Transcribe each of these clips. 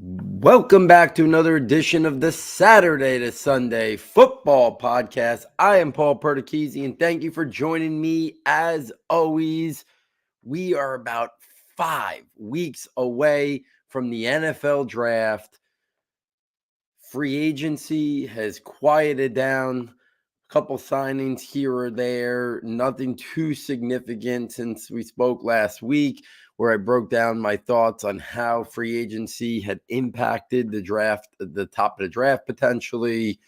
Welcome back to another edition of the Saturday to Sunday Football Podcast. I am Paul Perticchese, and thank you for joining me. As always, we are about 5 weeks away from the NFL Draft. Free agency has quieted down. A couple signings here or there, nothing too significant since we spoke last week, where I broke down my thoughts on how free agency had impacted the draft, the top of the draft potentially.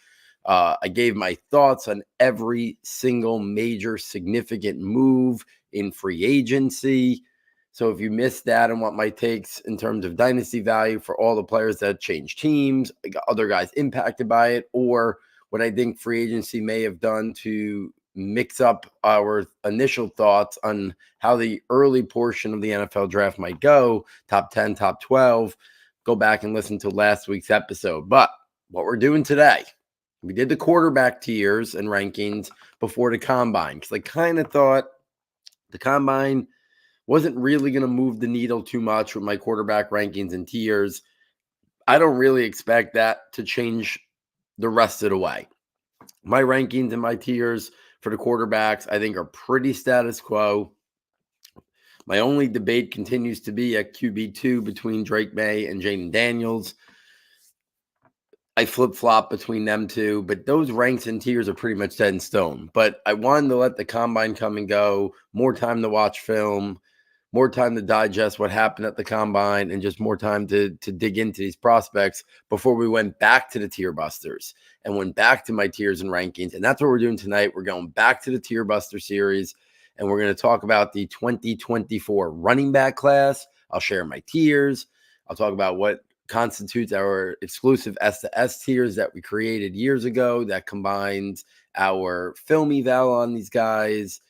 I gave my thoughts on every single major significant move in free agency. So if you missed that and want my takes in terms of dynasty value for all the players that changed teams, other guys impacted by it, or what I think free agency may have done to mix up our initial thoughts on how the early portion of the NFL draft might go, top 10, top 12, go back and listen to last week's episode. But what we're doing today, we did the quarterback tiers and rankings before the combine, because I kind of thought the combine wasn't really going to move the needle too much with my quarterback rankings and tiers. I don't really expect that to change the rest of the way. My rankings and my tiers for the quarterbacks, I think, are pretty status quo. My only debate continues to be at QB2 between Drake May and Jaden Daniels. I flip-flop between them two, but those ranks and tiers are pretty much set in stone. But I wanted to let the combine come and go, more time to watch film, more time to digest what happened at the combine, and just more time to dig into these prospects before we went back to the tier busters and went back to my tiers and rankings. And that's what we're doing tonight. We're going back to the TierBuster Series, and we're going to talk about the 2024 running back class. I'll share my tiers. I'll talk about what constitutes our exclusive S2S tiers that we created years ago that combines our film eval on these guys,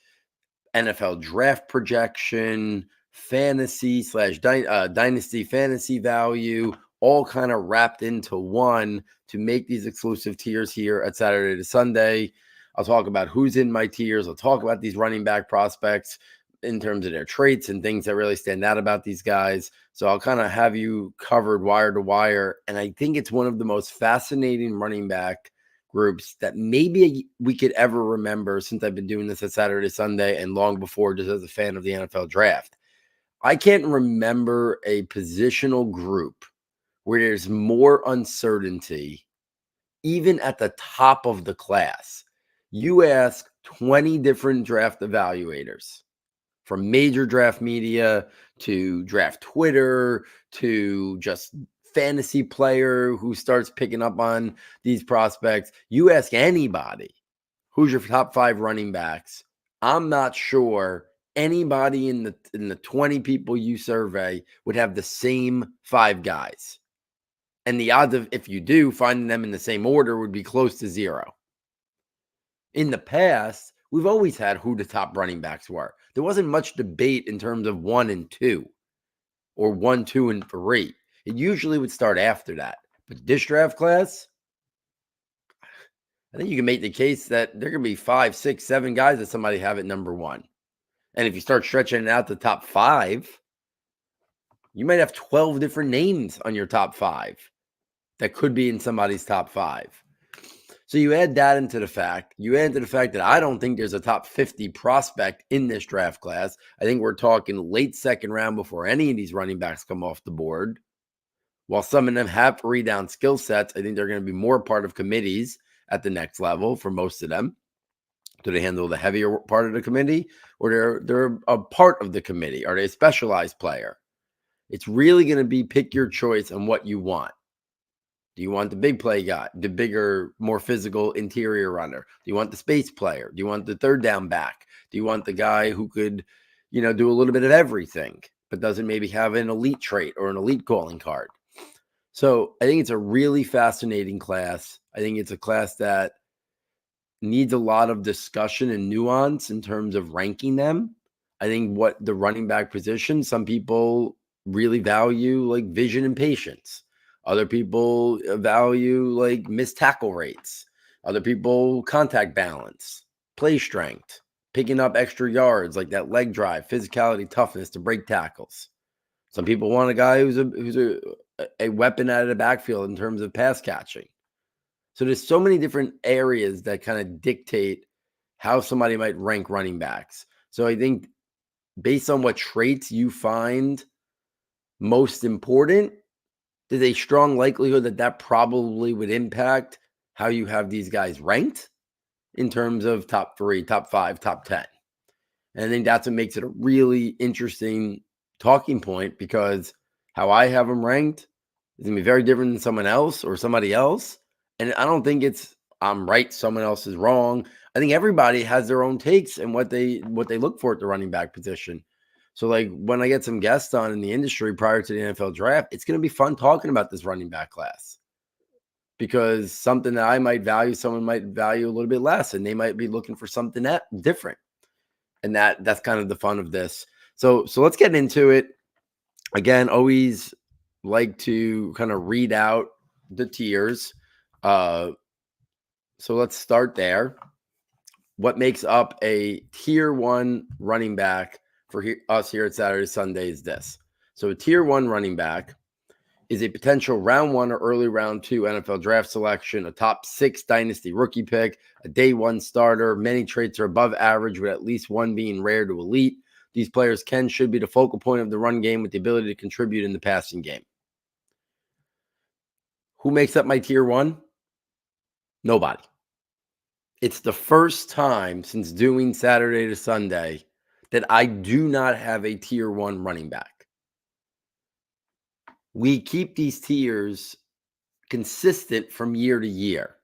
NFL draft projection, fantasy / dynasty fantasy value, all kind of wrapped into one to make these exclusive tiers here at Saturday to Sunday. I'll talk about who's in my tiers. I'll talk about these running back prospects in terms of their traits and things that really stand out about these guys. So I'll kind of have you covered wire to wire. And I think it's one of the most fascinating running back groups that maybe we could ever remember since I've been doing this at Saturday, Sunday, and long before, just as a fan of the NFL draft. I can't remember a positional group where there's more uncertainty, even at the top of the class. You ask 20 different draft evaluators, from major draft media to draft Twitter to just fantasy player who starts picking up on these prospects. You ask anybody, who's your top 5 running backs? I'm not sure anybody in the 20 people you survey would have the same 5 guys. And the odds of, if you do, finding them in the same order would be close to 0. In the past, we've always had who the top running backs were. There wasn't much debate in terms of 1 and 2 or 1, 2, and 3. It usually would start after that. But this draft class, I think you can make the case that there are going to be 5, 6, 7 guys that somebody have at number 1. And if you start stretching it out to top 5, you might have 12 different names on your top 5 that could be in somebody's top 5. So you add that into the fact. You add to the fact that I don't think there's a top 50 prospect in this draft class. I think we're talking late second round before any of these running backs come off the board. While some of them have read-down skill sets, I think they're going to be more part of committees at the next level for most of them. Do they handle the heavier part of the committee, or they're a part of the committee? Are they a specialized player? It's really going to be pick your choice on what you want. Do you want the big play guy, the bigger, more physical interior runner? Do you want the space player? Do you want the third down back? Do you want the guy who could, do a little bit of everything, but doesn't maybe have an elite trait or an elite calling card? So I think it's a really fascinating class. I think it's a class that needs a lot of discussion and nuance in terms of ranking them. I think what the running back position, some people really value like vision and patience. Other people value like missed tackle rates. Other people contact balance, play strength, picking up extra yards like that leg drive, physicality, toughness to break tackles. Some people want a guy who's a a weapon out of the backfield in terms of pass catching. So there's so many different areas that kind of dictate how somebody might rank running backs. So I think based on what traits you find most important, there's a strong likelihood that that probably would impact how you have these guys ranked in terms of top 3, top 5, top 10. And I think that's what makes it a really interesting talking point, because how I have them ranked is going to be very different than someone else or somebody else. And I don't think it's I'm right, someone else is wrong. I think everybody has their own takes and what they look for at the running back position. So like when I get some guests on in the industry prior to the NFL draft, it's going to be fun talking about this running back class, because something that I might value, someone might value a little bit less, and they might be looking for something that different. And that's kind of the fun of this. So let's get into it. Again, always like to kind of read out the tiers. So let's start there. What makes up a tier 1 running back for us here at Saturday Sunday is this. So a tier 1 running back is a potential round 1 or early round 2 NFL draft selection, a top 6 dynasty rookie pick, a day 1 starter. Many traits are above average, with at least one being rare to elite. These players should be the focal point of the run game with the ability to contribute in the passing game. Who makes up my tier 1? Nobody. It's the first time since doing Saturday to Sunday that I do not have a tier 1 running back. We keep these tiers consistent from year to year.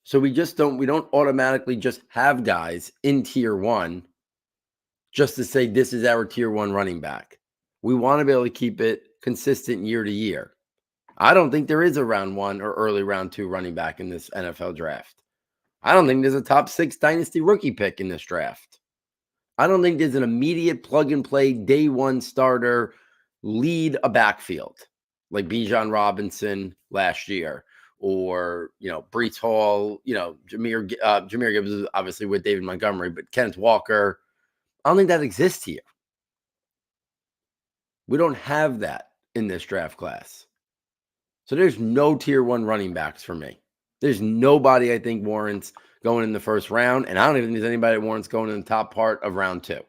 So we don't automatically just have guys in tier 1 just to say this is our tier 1 running back. We want to be able to keep it consistent year to year. I don't think there is a round 1 or early round 2 running back in this NFL draft. I don't think there's a top 6 dynasty rookie pick in this draft. I don't think there's an immediate plug and play day 1 starter lead a backfield like Bijan Robinson last year, or Breece Hall. Jameer Gibbs is obviously with David Montgomery, but Kenneth Walker. I don't think that exists here. We don't have that in this draft class. So there's no tier 1 running backs for me. There's nobody I think warrants going in the first round, and I don't even think there's anybody that warrants going in the top part of round 2.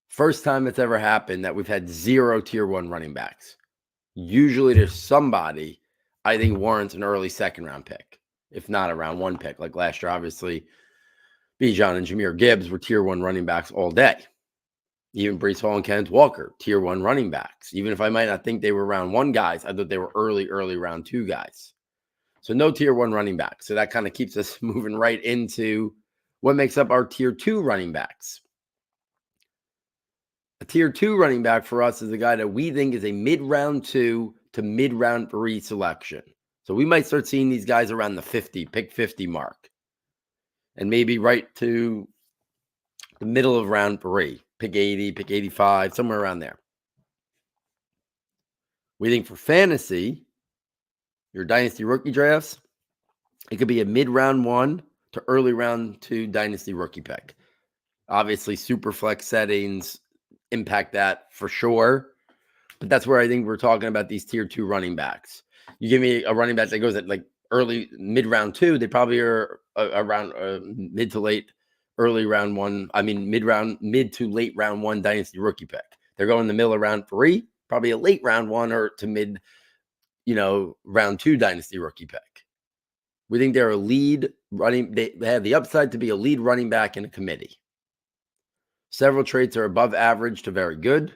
First time it's ever happened that we've had 0 tier 1 running backs. Usually there's somebody I think warrants an early second round pick, if not a round 1 pick. Like last year, obviously, Bijan and Jameer Gibbs were tier 1 running backs all day. Even Breece Hall and Kenneth Walker, tier 1 running backs. Even if I might not think they were round 1 guys, I thought they were early round 2 guys. So no tier 1 running back. So that kind of keeps us moving right into what makes up our tier 2 running backs. A tier 2 running back for us is a guy that we think is a mid-round 2 to mid-round 3 selection. So we might start seeing these guys around the pick 50 mark. And maybe right to the middle of round 3, pick 80, pick 85, somewhere around there. We think for fantasy, your dynasty rookie drafts, it could be a mid-round 1 to early round 2 dynasty rookie pick. Obviously, super flex settings impact that for sure. But that's where I think we're talking about these tier 2 running backs. You give me a running back that goes at like early mid-round 2, they probably are around mid to late early round 1. I mean, mid to late round 1 dynasty rookie pick. They're going in the middle of round 3, probably a late round 1 or to mid, round 2 dynasty rookie pick. We think they're a lead running. They have the upside to be a lead running back in a committee. Several traits are above average to very good.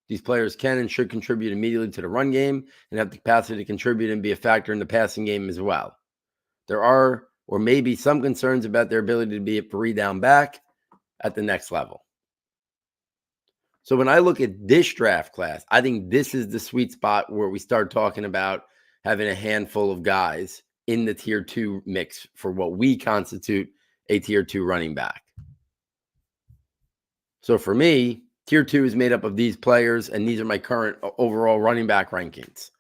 These players can and should contribute immediately to the run game and have the capacity to contribute and be a factor in the passing game as well. There are or may be some concerns about their ability to be a 3-down back at the next level. So when I look at this draft class, I think this is the sweet spot where we start talking about having a handful of guys in the tier 2 mix for what we constitute a tier 2 running back. So for me, tier 2 is made up of these players, and these are my current overall running back rankings.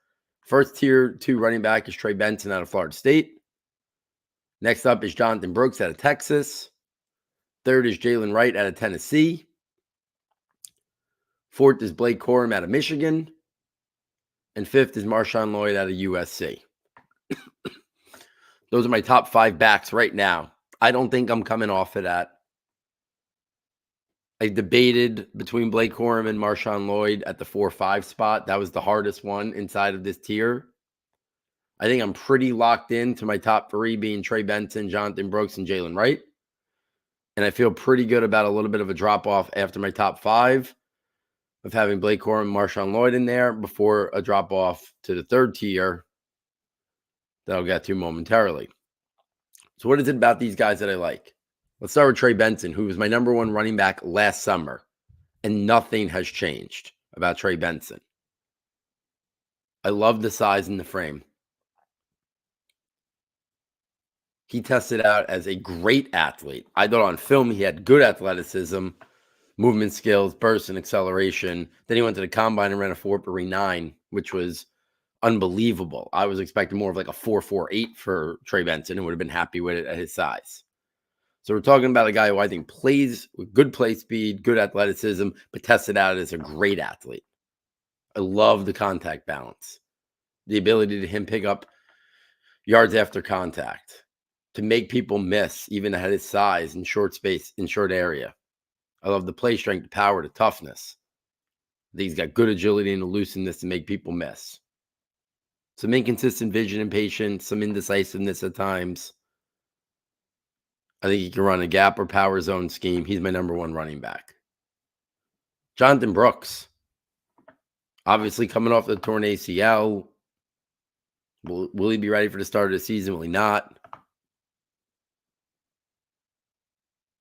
First tier 2 running back is Trey Benson out of Florida State. Next up is Jonathan Brooks out of Texas. Third is Jalen Wright out of Tennessee. Fourth is Blake Corum out of Michigan. And fifth is Marshawn Lloyd out of USC. Those are my top 5 backs right now. I don't think I'm coming off of that. I debated between Blake Corum and Marshawn Lloyd at the 4-5 spot. That was the hardest one inside of this tier. I think I'm pretty locked into my top 3 being Trey Benson, Jonathan Brooks, and Jalen Wright. And I feel pretty good about a little bit of a drop-off after my top 5 of having Blake Corum and Marshawn Lloyd in there before a drop-off to the 3rd tier that I'll get to momentarily. So what is it about these guys that I like? Let's start with Trey Benson, who was my number 1 running back last summer, and nothing has changed about Trey Benson. I love the size and the frame. He tested out as a great athlete. I thought on film he had good athleticism, movement skills, burst, and acceleration. Then he went to the combine and ran a 4.39, which was unbelievable. I was expecting more of like a 4.48 for Trey Benson and would have been happy with it at his size. So we're talking about a guy who I think plays with good play speed, good athleticism, but tested out as a great athlete. I love the contact balance, the ability to him pick up yards after contact, to make people miss even at his size in short space, in short area. I love the play strength, the power, the toughness. I think he's got good agility and elusiveness to make people miss. Some inconsistent vision and patience, some indecisiveness at times. I think he can run a gap or power zone scheme. He's my number 1 running back. Jonathan Brooks, obviously coming off the torn ACL. Will he be ready for the start of the season? Will he not?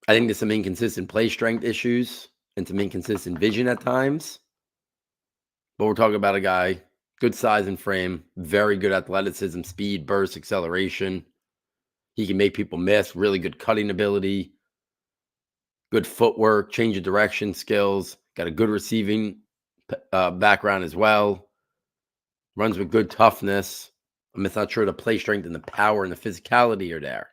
I think there's some inconsistent play strength issues and some inconsistent vision at times. But we're talking about a guy, good size and frame, very good athleticism, speed, burst, acceleration. He can make people miss, really good cutting ability, good footwork, change of direction skills, got a good receiving background as well. Runs with good toughness. I'm just not sure the play strength and the power and the physicality are there.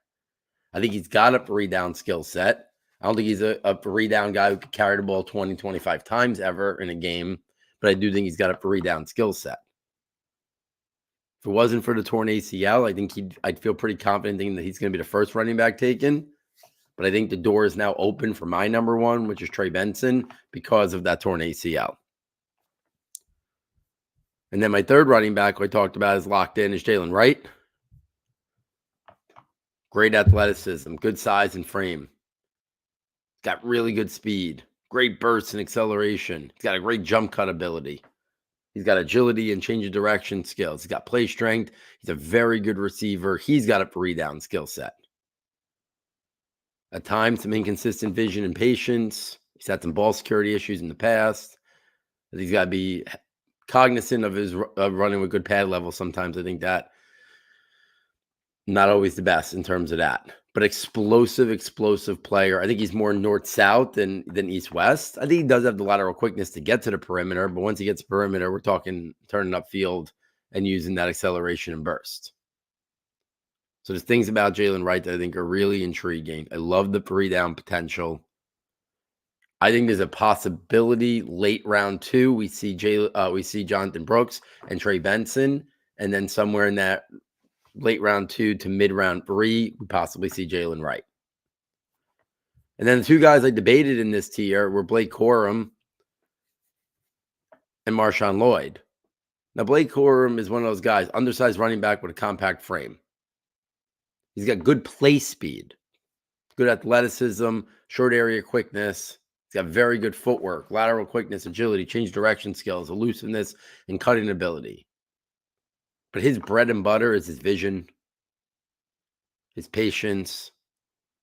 I think he's got a 3-down skill set. I don't think he's a 3-down guy who could carry the ball 20, 25 times ever in a game, but I do think he's got a 3-down skill set. If it wasn't for the torn ACL, I think I'd feel pretty confident thinking that he's going to be the first running back taken. But I think the door is now open for my number 1, which is Trey Benson, because of that torn ACL. And then my 3rd running back who I talked about is locked in is Jalen Wright. Great athleticism, good size and frame. Got really good speed, great burst and acceleration. He's got a great jump cut ability. He's got agility and change of direction skills. He's got play strength. He's a very good receiver. He's got a 3-down skill set. At times, some inconsistent vision and patience. He's had some ball security issues in the past. He's got to be cognizant of his running with good pad level. Sometimes I think that not always the best in terms of that. But explosive player. I think he's more north-south than east-west. I think he does have the lateral quickness to get to the perimeter, but once he gets to perimeter, we're talking turning upfield and using that acceleration and burst. So there's things about Jalen Wright that I think are really intriguing. I love the 3-down potential. I think there's a possibility late round 2 we see Jonathan Brooks and Trey Benson, and then somewhere in that late round 2 to mid round 3, we possibly see Jalen Wright. And then the 2 guys I debated in this tier were Blake Corum and Marshawn Lloyd. Now, Blake Corum is one of those guys, undersized running back with a compact frame. He's got good play speed, good athleticism, short area quickness. He's got very good footwork, lateral quickness, agility, change direction skills, elusiveness, and cutting ability. But his bread and butter is his vision, his patience,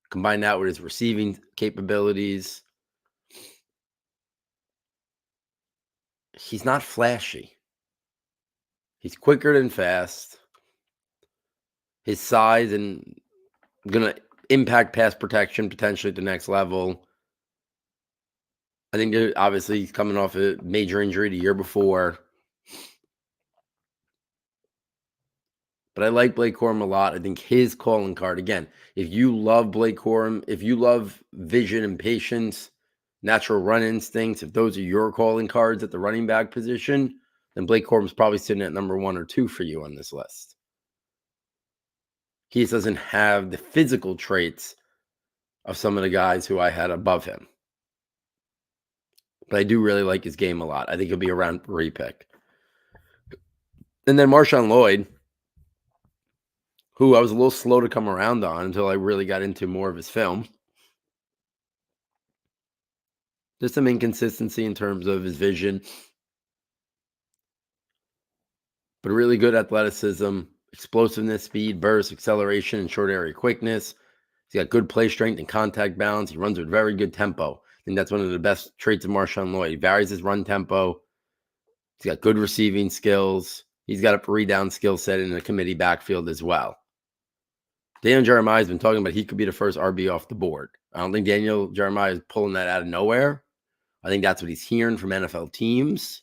combine that with his receiving capabilities. He's not flashy. He's quicker than fast. His size and going to impact pass protection potentially at the next level. I think obviously he's coming off a major injury the year before. But I like Blake Corum a lot. I think his calling card, again, if you love Blake Corum, if you love vision and patience, natural run instincts, if those are your calling cards at the running back position, then Blake Corum's probably sitting at number 1 or 2 for you on this list. He just doesn't have the physical traits of some of the guys who I had above him. But I do really like his game a lot. I think he'll be a round 3 pick. And then Marshawn Lloyd, who I was a little slow to come around on until I really got into more of his film. There's some inconsistency in terms of his vision, but really good athleticism, explosiveness, speed, burst, acceleration, and short area quickness. He's got good play strength and contact balance. He runs with very good tempo. I think that's one of the best traits of Marshawn Lloyd. He varies his run tempo. He's got good receiving skills. He's got a 3-down skill set in the committee backfield as well. Daniel Jeremiah has been talking about he could be the first RB off the board. I don't think Daniel Jeremiah is pulling that out of nowhere. I think that's what he's hearing from NFL teams.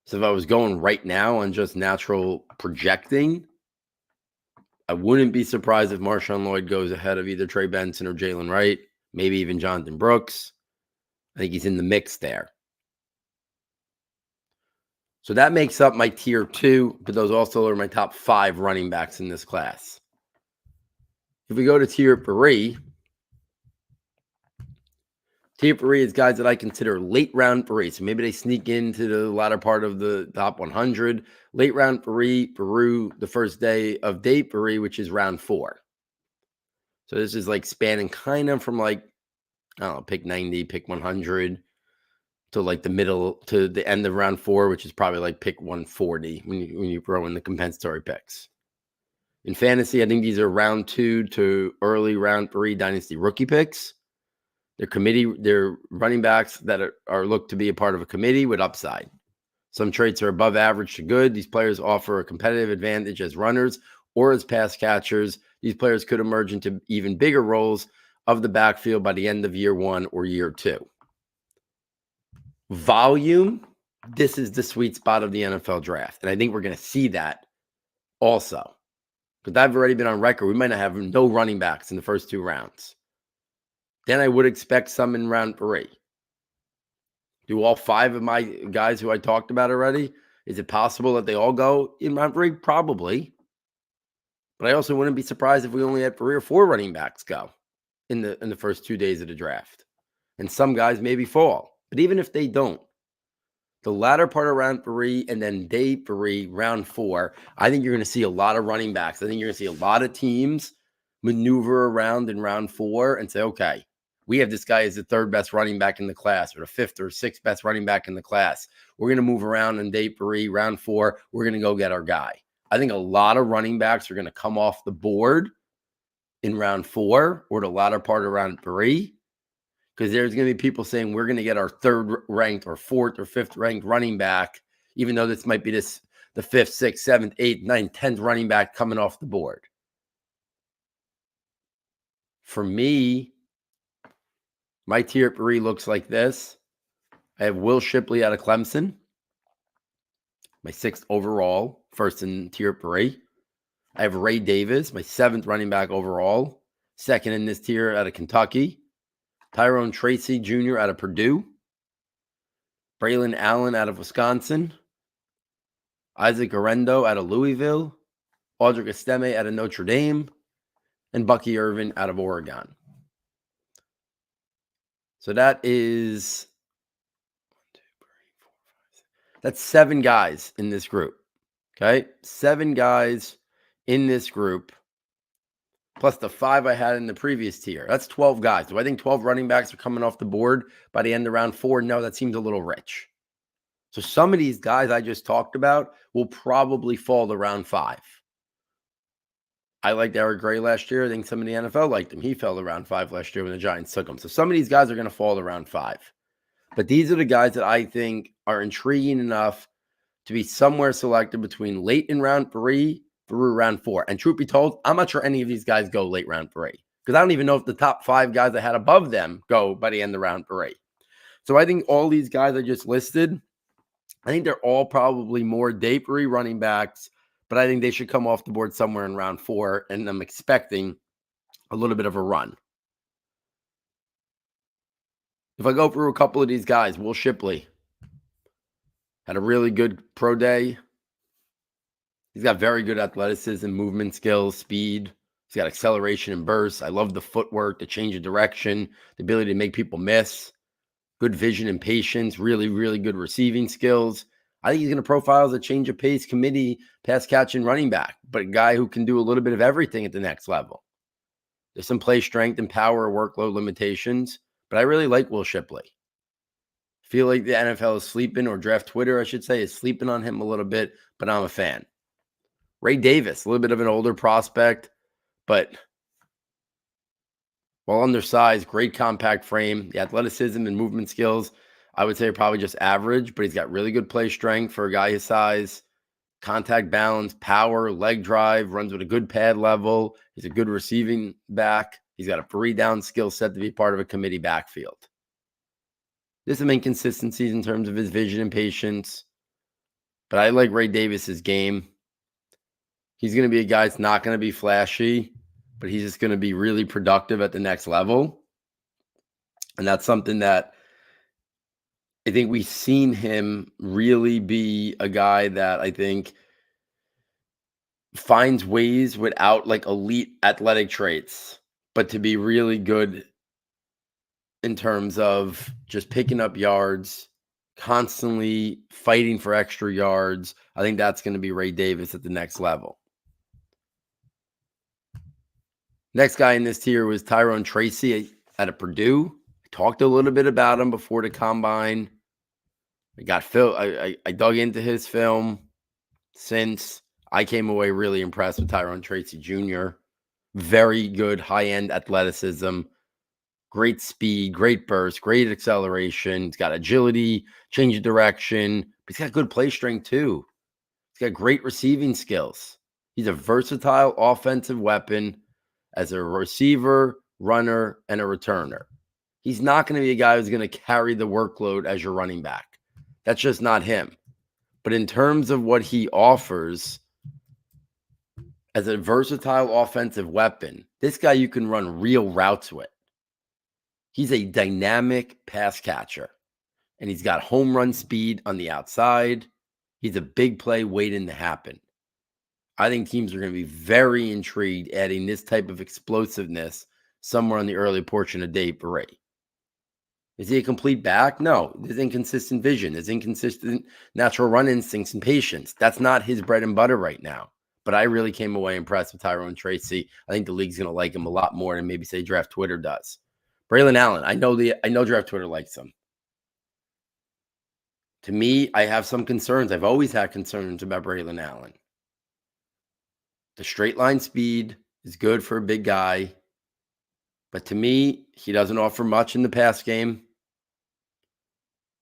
So if I was going right now on just natural projecting, I wouldn't be surprised if Marshawn Lloyd goes ahead of either Trey Benson or Jalen Wright, maybe even Jonathan Brooks. I think he's in the mix there. So that makes up my tier 2, but those also are my top 5 running backs in this class. If we go to tier 3, tier 3 is guys that I consider late round 3. So maybe they sneak into the latter part of the top 100. Late round 3, Peru, the first day of day 3, which is round 4. So this is like spanning kind of from like, I don't know, pick 90, pick 100 to like the middle to the end of round 4, which is probably like pick 140 when you throw in the compensatory picks. In fantasy, I think these are round 2 to early round 3 dynasty rookie picks. They're running backs that are looked to be a part of a committee with upside. Some traits are above average to good. These players offer a competitive advantage as runners or as pass catchers. These players could emerge into even bigger roles of the backfield by the end of year 1 or year 2. Volume, this is the sweet spot of the NFL draft. And I think we're going to see that also. Because I've already been on record. We might not have no running backs in the first 2 rounds. Then I would expect some in round 3. Do all 5 of my guys who I talked about already, is it possible that they all go in round 3? Probably. But I also wouldn't be surprised if we only had 3 or 4 running backs go in the first 2 days of the draft. And some guys maybe fall. But even if they don't, the latter part of round 3 and then day 3, round 4, I think you're going to see a lot of running backs. I think you're going to see a lot of teams maneuver around in round 4 and say, okay, we have this guy as the 3rd best running back in the class or the 5th or 6th best running back in the class. We're going to move around in day 3, round 4. We're going to go get our guy. I think a lot of running backs are going to come off the board in round 4 or the latter part of round 3. Because there's going to be people saying we're going to get our 3rd ranked or 4th or 5th ranked running back, even though this might be the 5th, 6th, 7th, 8th, 9th, 10th running back coming off the board. For me, my tier 3 looks like this. I have Will Shipley out of Clemson, my 6th overall, first in tier 3. I have Ray Davis, my 7th running back overall, 2nd in this tier out of Kentucky. Tyrone Tracy Jr. out of Purdue. Braylon Allen out of Wisconsin. Isaac Arendo out of Louisville. Audric Estime out of Notre Dame. And Bucky Irvin out of Oregon. So that is that's 7 guys in this group. Okay? 7 guys in this group. Plus the 5 I had in the previous tier. That's 12 guys. Do I think 12 running backs are coming off the board by the end of round 4? No, that seems a little rich. So some of these guys I just talked about will probably fall to round 5. I liked Eric Gray last year. I think some of the NFL liked him. He fell to round 5 last year when the Giants took him. So some of these guys are going to fall to round 5. But these are the guys that I think are intriguing enough to be somewhere selected between late in round 3 through round 4. And truth be told, I'm not sure any of these guys go late round 3 because I don't even know if the top 5 guys I had above them go by the end of round 3. So I think all these guys I just listed, I think they're all probably more day 3 running backs, but I think they should come off the board somewhere in round 4, and I'm expecting a little bit of a run. If I go through a couple of these guys, Will Shipley, Had a really good pro day. He's got very good athleticism, movement skills, speed. He's got acceleration and burst. I love the footwork, the change of direction, the ability to make people miss. Good vision and patience, really, really good receiving skills. I think he's going to profile as a change of pace committee, pass catch, and running back, but a guy who can do a little bit of everything at the next level. There's some play strength and power workload limitations, but I really like Will Shipley. Feel like the NFL is sleeping, or draft Twitter, I should say, is sleeping on him a little bit, but I'm a fan. Ray Davis, a little bit of an older prospect, but while undersized, great compact frame, the athleticism and movement skills, I would say are probably just average, but he's got really good play strength for a guy his size, contact balance, power, leg drive, runs with a good pad level. He's a good receiving back. He's got a 3-down skill set to be part of a committee backfield. There's some inconsistencies in terms of his vision and patience, but I like Ray Davis's game. He's going to be a guy that's not going to be flashy, but he's just going to be really productive at the next level. And that's something that I think we've seen him really be a guy that I think finds ways without like elite athletic traits, but to be really good in terms of just picking up yards, constantly fighting for extra yards. I think that's going to be Ray Davis at the next level. Next guy in this tier was Tyrone Tracy out of Purdue. I talked a little bit about him before the combine. I dug into his film since. I came away really impressed with Tyrone Tracy Jr. Very good high-end athleticism, great speed, great burst, great acceleration. He's got agility, change of direction, but he's got good play strength too. He's got great receiving skills. He's a versatile offensive weapon as a receiver, runner, and a returner. He's not going to be a guy who's going to carry the workload as your running back. That's just not him. But in terms of what he offers as a versatile offensive weapon, this guy you can run real routes with. He's a dynamic pass catcher, and he's got home run speed on the outside. He's a big play waiting to happen. I think teams are going to be very intrigued adding this type of explosiveness somewhere on the early portion of day for Ray. Is he a complete back? No. There's inconsistent vision. There's inconsistent natural run instincts and patience. That's not his bread and butter right now. But I really came away impressed with Tyrone Tracy. I think the league's going to like him a lot more than maybe say Draft Twitter does. Braylon Allen, I know Draft Twitter likes him. To me, I have some concerns. I've always had concerns about Braylon Allen. The straight line speed is good for a big guy. But to me, he doesn't offer much in the pass game.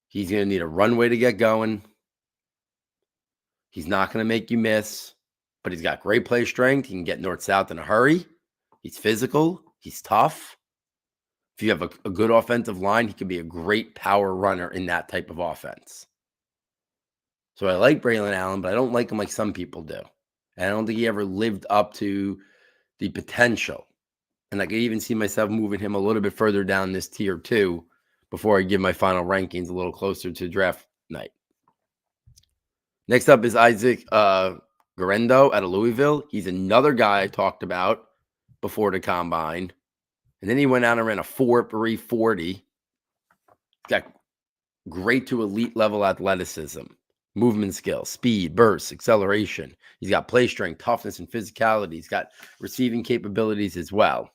He's going to need a runway to get going. He's not going to make you miss, but he's got great play strength. He can get north-south in a hurry. He's physical. He's tough. If you have a good offensive line, he could be a great power runner in that type of offense. So I like Braylon Allen, but I don't like him like some people do. And I don't think he ever lived up to the potential. And I could even see myself moving him a little bit further down this tier too before I give my final rankings a little closer to draft night. Next up is Isaac Garendo out of Louisville. He's another guy I talked about before the combine. And then he went out and ran a 4.340. Got great to elite level athleticism, movement skill, speed, burst, acceleration. He's got play strength, toughness, and physicality. He's got receiving capabilities as well.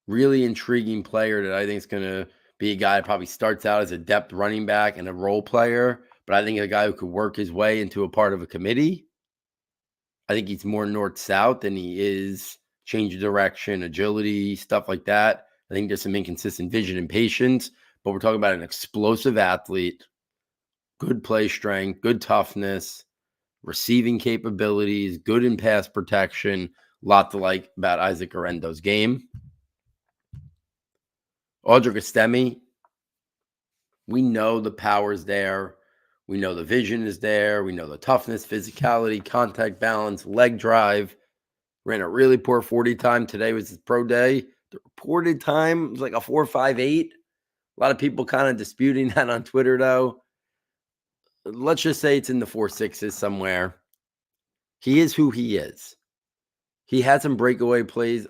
Really intriguing player that I think is going to be a guy that probably starts out as a depth running back and a role player, but I think a guy who could work his way into a part of a committee. I think he's more north-south than he is change of direction, agility, stuff like that. I think there's some inconsistent vision and patience, but we're talking about an explosive athlete, good play strength, good toughness, receiving capabilities, good in pass protection. A lot to like about Isaac Garendo's game. Audric Estime, we know the power is there. We know the vision is there. We know the toughness, physicality, contact balance, leg drive. Ran a really poor 40 time. Today was his pro day. The reported time was like a 4.58. A lot of people kind of disputing that on Twitter, though. let's just say it's in the 4.6s somewhere. He is who he is. He had some breakaway plays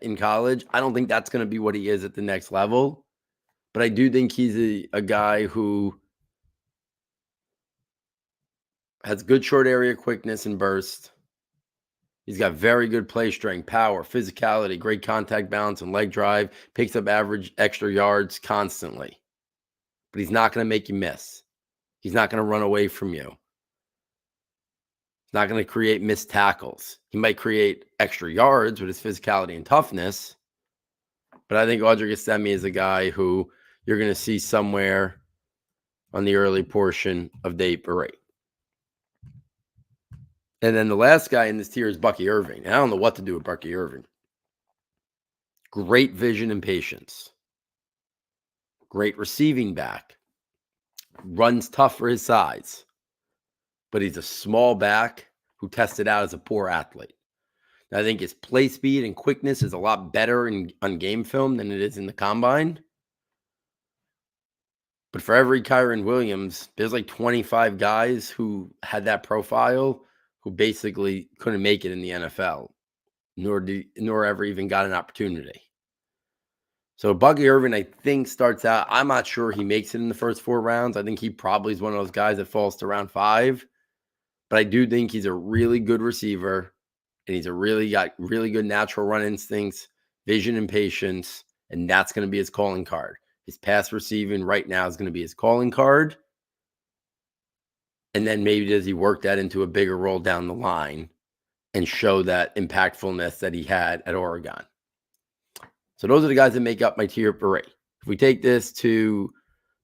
in college. I don't think that's going to be what he is at the next level. But I do think he's a guy who has good short area quickness and burst. He's got very good play strength, power, physicality, great contact balance and leg drive, picks up average extra yards constantly. But he's not going to make you miss. He's not going to run away from you. He's not going to create missed tackles. He might create extra yards with his physicality and toughness. But I think Audrey Gastemi is a guy who you're going to see somewhere on the early portion of day parade. And then the last guy in this tier is Bucky Irving. And I don't know what to do with Bucky Irving. Great vision and patience. Great receiving back. Runs tough for his size. But he's a small back who tested out as a poor athlete. I think his play speed and quickness is a lot better on game film than it is in the combine. But for every Kyron Williams, there's like 25 guys who had that profile who basically couldn't make it in the NFL, nor ever even got an opportunity. So Bucky Irving, I think, starts out, I'm not sure he makes it in the first 4 rounds. I think he probably is one of those guys that falls to round 5. But I do think he's a really good receiver, and he's got really good natural run instincts, vision and patience, and that's going to be his calling card. His pass receiving right now is going to be his calling card. And then maybe does he work that into a bigger role down the line and show that impactfulness that he had at Oregon. So those are the guys that make up my tier parade. If we take this to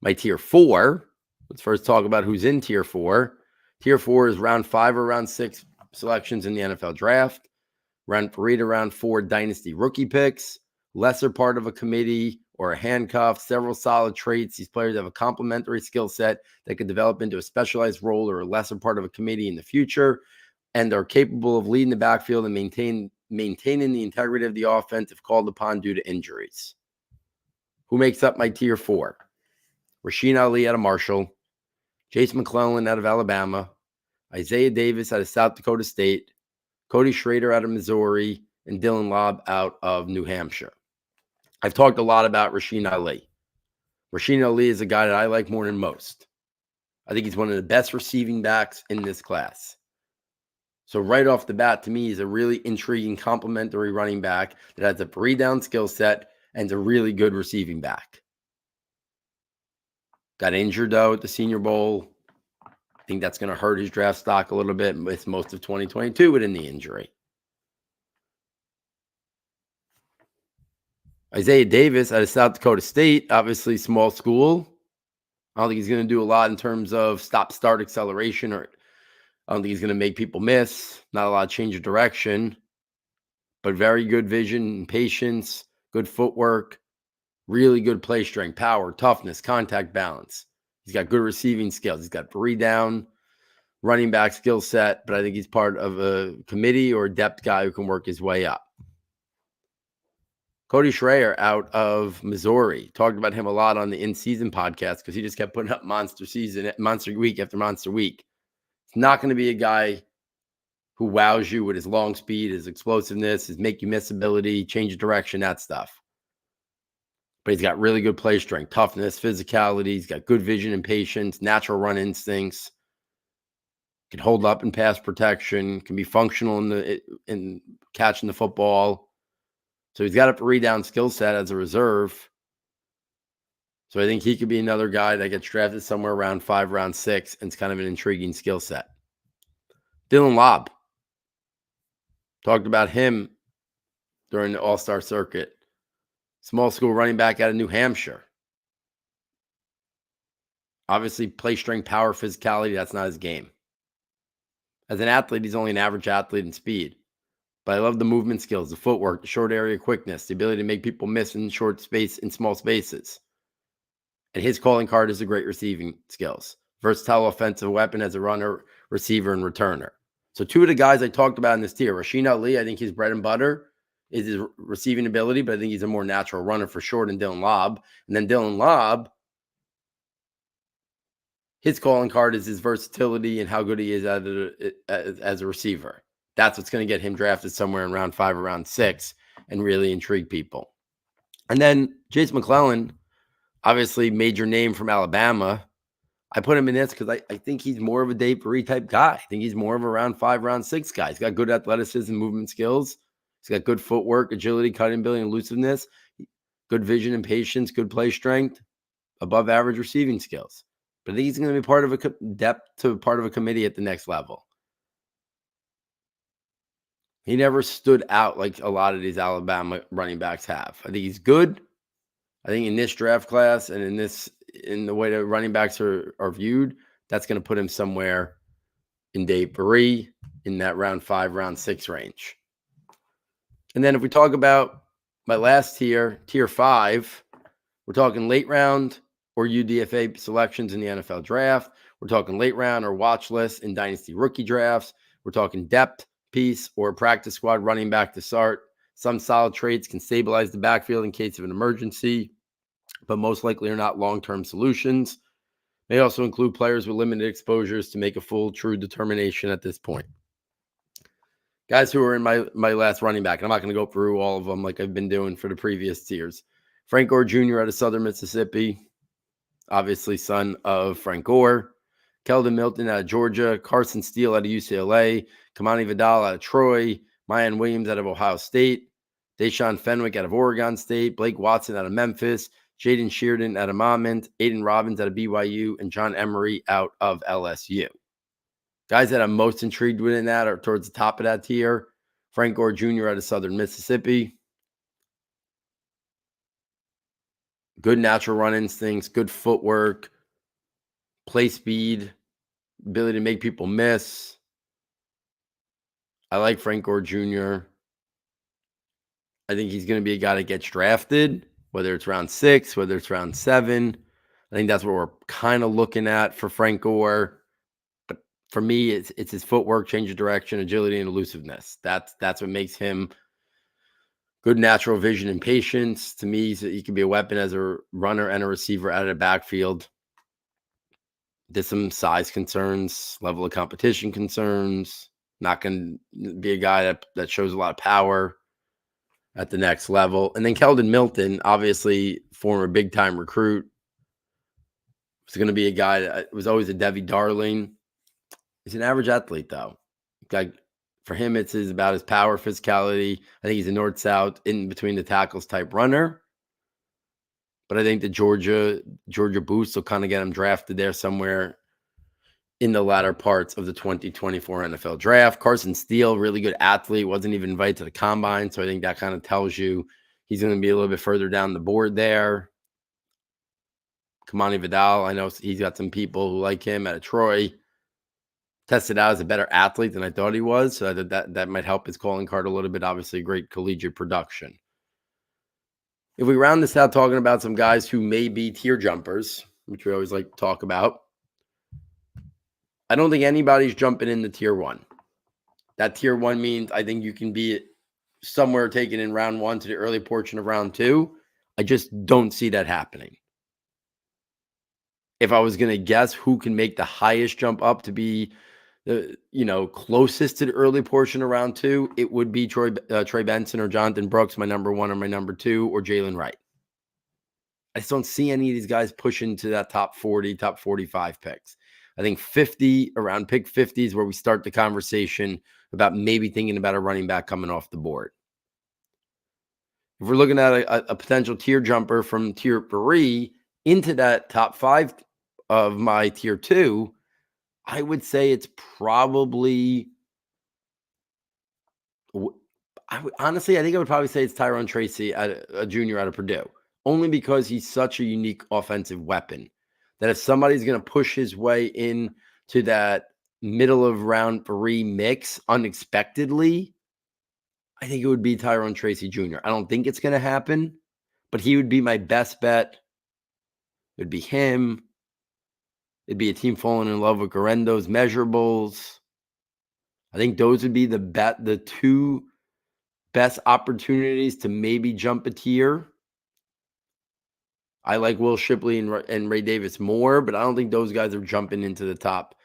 my tier 4, let's first talk about who's in tier 4. Tier 4 is round 5 or round 6 selections in the NFL draft. Round 3 to round 4 dynasty rookie picks. Lesser part of a committee or a handcuff, several solid traits. These players have a complementary skill set that could develop into a specialized role or a lesser part of a committee in the future, and are capable of leading the backfield and maintaining the integrity of the offense if called upon due to injuries. Who makes up my tier 4? Rasheen Ali out of Marshall, Chase McClellan out of Alabama, Isaiah Davis out of South Dakota State, Cody Schrader out of Missouri, and Dylan Lobb out of New Hampshire. I've talked a lot about Rasheen Ali. Rasheen Ali is a guy that I like more than most. I think he's one of the best receiving backs in this class. So right off the bat, to me, he's a really intriguing complementary running back that has a three-down skill set and is a really good receiving back. Got injured, though, at the Senior Bowl. I think that's going to hurt his draft stock a little bit with most of 2022 within the injury. Isaiah Davis out of South Dakota State, obviously small school. I don't think he's going to do a lot in terms of stop-start acceleration, or I don't think he's going to make people miss. Not a lot of change of direction, but very good vision and patience, good footwork, really good play strength, power, toughness, contact balance. He's got good receiving skills. He's got 3-down running back skill set, but I think he's part of a committee or a depth guy who can work his way up. Cody Schrader out of Missouri. Talked about him a lot on the in-season podcast because he just kept putting up monster week after monster week. He's not going to be a guy who wows you with his long speed, his explosiveness, his make you miss ability, change of direction, that stuff. But he's got really good play strength, toughness, physicality. He's got good vision and patience, natural run instincts. Can hold up in pass protection. Can be functional in catching the football. So he's got a 3-down skill set as a reserve. So I think he could be another guy that gets drafted somewhere around 5, round 6, and it's kind of an intriguing skill set. Dylan Lobb. Talked about him during the All-Star circuit. Small school running back out of New Hampshire. Obviously, play strength, power, physicality, that's not his game. As an athlete, he's only an average athlete in speed. But I love the movement skills, the footwork, the short area quickness, the ability to make people miss in small spaces. And his calling card is a great receiving skills. Versatile offensive weapon as a runner, receiver, and returner. So 2 of the guys I talked about in this tier, Rasheen Ali, I think his bread and butter is his receiving ability, but I think he's a more natural runner for sure than Dylan Lobb. And then Dylan Lobb, His calling card is his versatility and how good he is as a receiver. That's what's going to get him drafted somewhere in round 5 or round 6 and really intrigue people. And then Jason McClellan, obviously major name from Alabama. I put him in this because I think he's more of a Dave Perry type guy. I think he's more of a round 5, round 6 guy. He's got good athleticism, movement skills. He's got good footwork, agility, cutting ability, and elusiveness, good vision and patience, good play strength, above average receiving skills. But I think he's going to be part of a depth to part of a committee at the next level. He never stood out like a lot of these Alabama running backs have. I think he's good. I think in this draft class and in the way that running backs are viewed, that's going to put him somewhere in Dave Perry in that round 5, round 6 range. And then if we talk about my last tier 5, we're talking late round or UDFA selections in the NFL draft. We're talking late round or watch list in dynasty rookie drafts. We're talking depth piece or practice squad running back to start. Some solid traits can stabilize the backfield in case of an emergency, but most likely are not long-term solutions. May also include players with limited exposures to make a full, true determination at this point. Guys who are in my last running back, and I'm not going to go through all of them like I've been doing for the previous tiers. Frank Gore Jr. out of Southern Mississippi, obviously son of Frank Gore. Keldon Milton out of Georgia. Carson Steele out of UCLA. Kamani Vidal out of Troy. Mayan Williams out of Ohio State. Deshaun Fenwick out of Oregon State. Blake Watson out of Memphis. Jaden Sheardon out of Monmouth. Aiden Robbins out of BYU. And John Emery out of LSU. Guys that I'm most intrigued with in that are towards the top of that tier. Frank Gore Jr. out of Southern Mississippi. Good natural run instincts, good footwork, play speed, ability to make people miss. I like Frank Gore Jr. I think he's going to be a guy that gets drafted, whether it's round 6, whether it's round 7. I think that's what we're kind of looking at for Frank Gore. But for me, it's his footwork, change of direction, agility, and elusiveness. That's what makes him good natural vision and patience. To me, he can be a weapon as a runner and a receiver out of the backfield. There's some size concerns, level of competition concerns. Not going to be a guy that shows a lot of power at the next level. And then Keldon Milton, obviously former big-time recruit. He's going to be a guy that was always a Debbie darling. He's an average athlete, though. For him, it's about his power, physicality. I think he's a north-south, in between the tackles type runner. But I think the Georgia boost will kind of get him drafted there somewhere in the latter parts of the 2024 NFL draft. Carson Steele, really good athlete, wasn't even invited to the combine. So I think that kind of tells you he's going to be a little bit further down the board there. Kamani Vidal, I know he's got some people who like him out of Troy. Tested out as a better athlete than I thought he was. So that might help his calling card a little bit. Obviously, great collegiate production. If we round this out talking about some guys who may be tier jumpers, which we always like to talk about, I don't think anybody's jumping into tier 1. That tier 1 means I think you can be somewhere taken in round 1 to the early portion of round 2. I just don't see that happening. If I was going to guess who can make the highest jump up to be closest to the early portion of round 2, it would be Trey Benson or Jonathan Brooks, my number 1 or my number 2, or Jalen Wright. I just don't see any of these guys pushing to that top 40, top 45 picks. I think 50, around pick 50 is where we start the conversation about maybe thinking about a running back coming off the board. If we're looking at a potential tier jumper from tier 3 into that top 5 of my tier 2, I would say it's probably, honestly, I think I would probably say it's Tyrone Tracy, a junior out of Purdue, only because he's such a unique offensive weapon that if somebody's going to push his way into that middle of round 3 mix unexpectedly, I think it would be Tyrone Tracy Jr. I don't think it's going to happen, but he would be my best bet. It would be him. It'd be a team falling in love with Garendo's measurables. I think those would be the 2 best opportunities to maybe jump a tier. I like Will Shipley and Ray Davis more, but I don't think those guys are jumping into the top,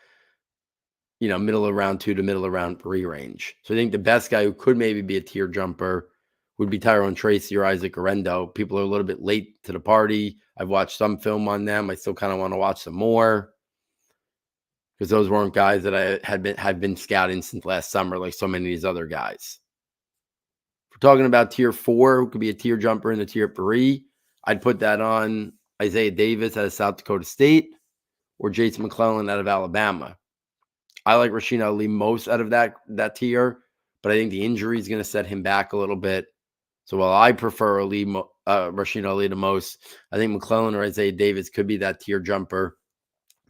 middle of round 2 to middle of round 3 range. So I think the best guy who could maybe be a tier jumper would be Tyrone Tracy or Isaac Orendo. People are a little bit late to the party. I've watched some film on them. I still kind of want to watch some more because those weren't guys that I had been scouting since last summer, like so many of these other guys. If we're talking about tier 4, who could be a tier jumper in the tier 3, I'd put that on Isaiah Davis out of South Dakota State or Jason McClellan out of Alabama. I like Rasheen Ali most out of that tier, but I think the injury is going to set him back a little bit. So while I prefer Rasheen Ali the most, I think McClellan or Isaiah Davis could be that tier jumper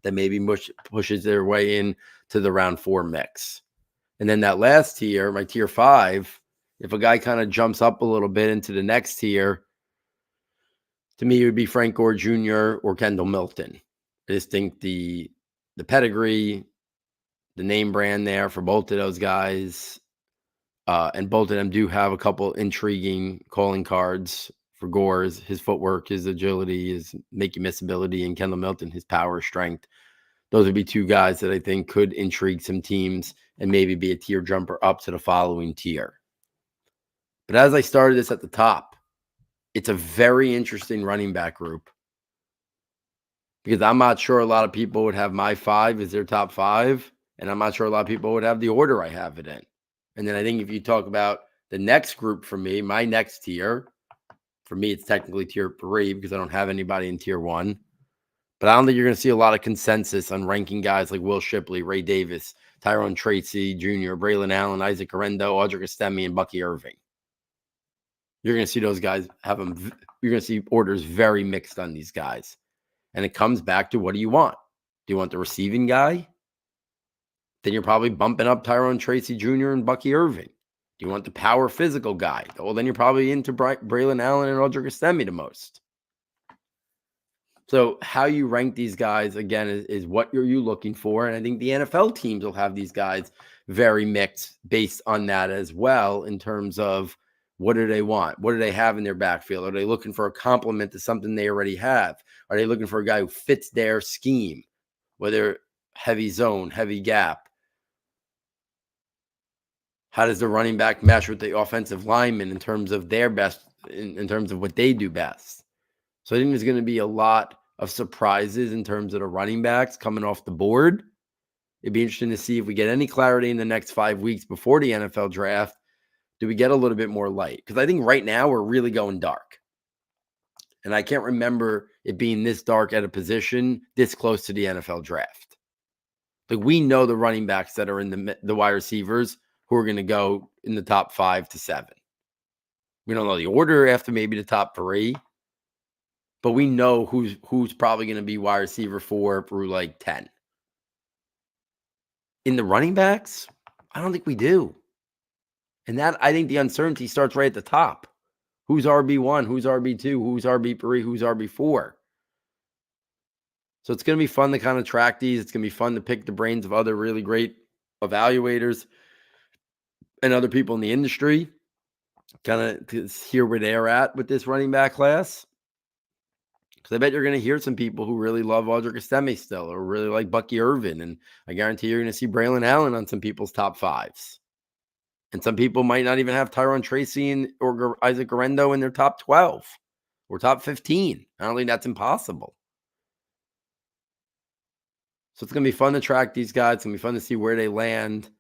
that maybe pushes their way in to the round 4 mix. And then that last tier, my tier 5, if a guy kind of jumps up a little bit into the next tier, to me, it would be Frank Gore Jr. or Kendall Milton. I just think the pedigree, the name brand there for both of those guys, and both of them do have a couple intriguing calling cards. For Gore's, his footwork, his agility, his make you miss ability, and Kendall Milton, his power, strength. Those would be two guys that I think could intrigue some teams and maybe be a tier jumper up to the following tier. But as I started this at the top, it's a very interesting running back group because I'm not sure a lot of people would have my 5 as their top 5, and I'm not sure a lot of people would have the order I have it in. And then I think if you talk about the next group for me, my next tier, for me, it's technically tier 3 because I don't have anybody in tier 1. But I don't think you're going to see a lot of consensus on ranking guys like Will Shipley, Ray Davis, Tyrone Tracy Jr., Braylon Allen, Isaac Orendo, Audric Estime, and Bucky Irving. You're going to see those guys you're going to see orders very mixed on these guys. And it comes back to, what do you want? Do you want the receiving guy? Then you're probably bumping up Tyrone Tracy Jr. and Bucky Irving. Do you want the power physical guy? Well, then you're probably into Braylon Allen and Audric Estime the most. So how you rank these guys, again, is what are you looking for? And I think the NFL teams will have these guys very mixed based on that as well, in terms of what do they want? What do they have in their backfield? Are they looking for a complement to something they already have? Are they looking for a guy who fits their scheme, whether heavy zone, heavy gap? How does the running back mesh with the offensive lineman in terms of their best, in terms of what they do best? So I think there's going to be a lot of surprises in terms of the running backs coming off the board. It'd be interesting to see if we get any clarity in the next 5 weeks before the NFL draft. Do we get a little bit more light? Because I think right now we're really going dark. And I can't remember it being this dark at a position this close to the NFL draft. Like, we know the running backs that are in the wide receivers who are going to go in the top 5 to 7. We don't know the order after maybe the top 3. But we know who's probably going to be wide receiver 4 through like 10. In the running backs, I don't think we do. And that, I think the uncertainty starts right at the top. Who's RB1? Who's RB2? Who's RB3? Who's RB4? So it's going to be fun to kind of track these. It's going to be fun to pick the brains of other really great evaluators and other people in the industry, kind of to hear where they're at with this running back class. Because I bet you're going to hear some people who really love Audric Estime still, or really like Bucky Irving. And I guarantee you're going to see Braylon Allen on some people's top 5s. And some people might not even have Tyrone Tracy or Isaac Orendo in their top 12 or top 15. I don't think that's impossible. So it's going to be fun to track these guys. It's going to be fun to see where they land.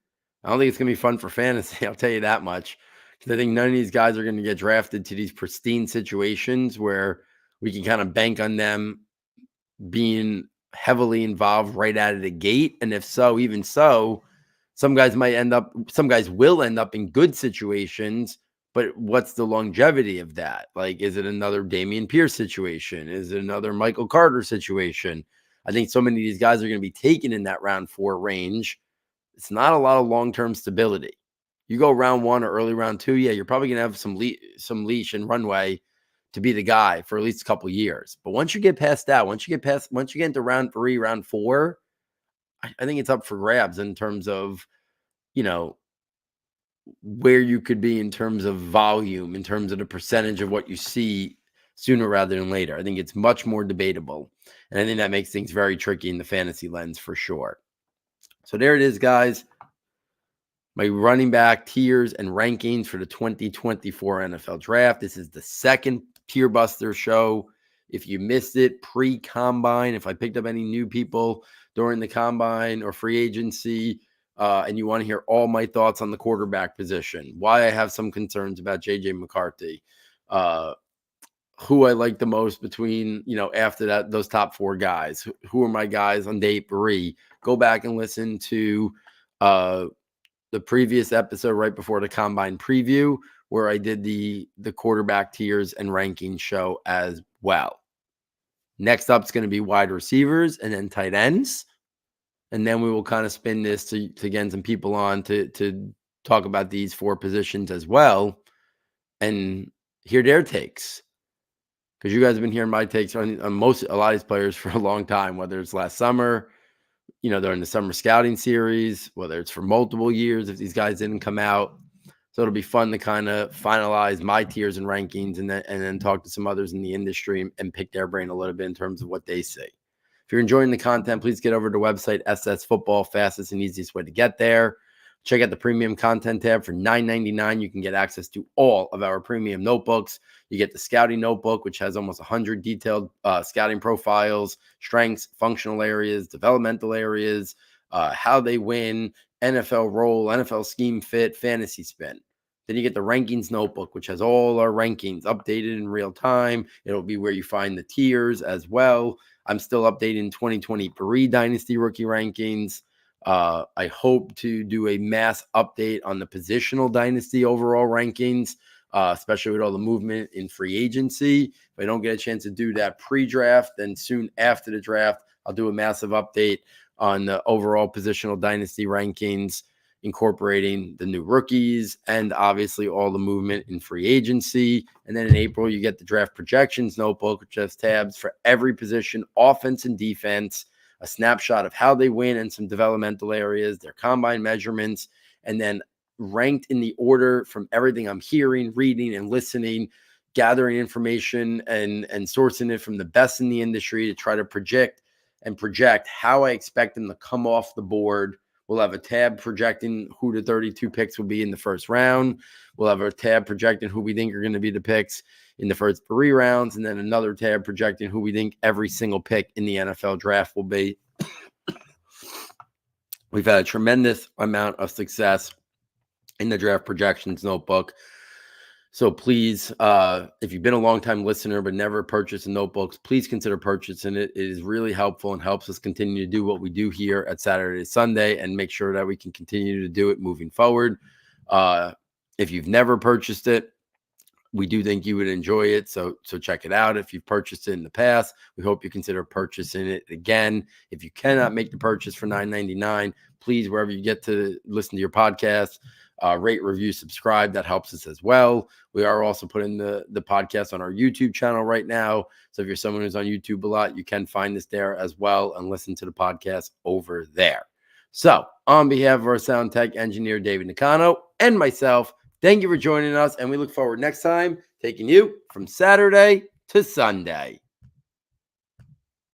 I don't think it's going to be fun for fantasy, I'll tell you that much. Because I think none of these guys are going to get drafted to these pristine situations where we can kind of bank on them being heavily involved right out of the gate. And if so, even so, some guys will end up in good situations, but what's the longevity of that? Like, is it another Dameon Pierce situation? Is it another Michael Carter situation? I think so many of these guys are going to be taken in that round 4 range. It's not a lot of long-term stability. You go round 1 or early round 2, yeah, you're probably going to have some leash and runway to be the guy for at least a couple years. But once you get past that, once you get into round 3, round 4, I think it's up for grabs in terms of, where you could be in terms of volume, in terms of the percentage of what you see sooner rather than later. I think it's much more debatable. And I think that makes things very tricky in the fantasy lens for sure. So there it is, guys. My running back tiers and rankings for the 2024 NFL Draft. This is the second TierBuster show. If you missed it pre-combine, if I picked up any new people during the combine or free agency, and you want to hear all my thoughts on the quarterback position, why I have some concerns about J.J. McCarthy, who I like the most between, after that, those top four guys, who are my guys on day 3, go back and listen to the previous episode right before the combine preview, where I did the quarterback tiers and ranking show as well. Next up is going to be wide receivers and then tight ends. And then we will kind of spin this to get some people on to talk about these 4 positions as well and hear their takes. Because you guys have been hearing my takes on a lot of these players for a long time, whether it's last summer, during the summer scouting series, whether it's for multiple years, if these guys didn't come out. So it'll be fun to kind of finalize my tiers and rankings and then talk to some others in the industry and pick their brain a little bit in terms of what they see. If you're enjoying the content, please get over to the website, S2S Football, fastest and easiest way to get there. Check out the premium content tab for $9.99. You can get access to all of our premium notebooks. You get the scouting notebook, which has almost 100 detailed scouting profiles, strengths, functional areas, developmental areas, how they win, NFL role, NFL scheme fit, fantasy spin. Then you get the rankings notebook, which has all our rankings updated in real time. It'll be where you find the tiers as well. I'm still updating 2023 Dynasty rookie rankings. I hope to do a mass update on the positional dynasty overall rankings, especially with all the movement in free agency. If I don't get a chance to do that pre-draft, then soon after the draft, I'll do a massive update on the overall positional dynasty rankings, incorporating the new rookies and obviously all the movement in free agency. And then in April, you get the draft projections notebook, which has tabs for every position, offense and defense, a snapshot of how they win and some developmental areas, their combine measurements, and then ranked in the order from everything I'm hearing, reading, and listening, gathering information and sourcing it from the best in the industry to try to project how I expect them to come off the board. We'll have a tab projecting who the 32 picks will be in the first round. We'll have a tab projecting who we think are going to be the picks in the first 3 rounds, and then another tab projecting who we think every single pick in the NFL draft will be. We've had a tremendous amount of success in the draft projections notebook. So please, if you've been a long-time listener but never purchased notebooks, please consider purchasing it. It is really helpful and helps us continue to do what we do here at Saturday to Sunday and make sure that we can continue to do it moving forward. If you've never purchased it, we do think you would enjoy it. So check it out. If you've purchased it in the past, we hope you consider purchasing it again. If you cannot make the purchase for $9.99, please, wherever you get to listen to your podcast, rate, review, subscribe. That helps us as well. We are also putting the podcast on our YouTube channel right now. So if you're someone who's on YouTube a lot, you can find us there as well and listen to the podcast over there. So on behalf of our sound tech engineer, David Nicano, and myself, thank you for joining us. And we look forward next time taking you from Saturday to Sunday.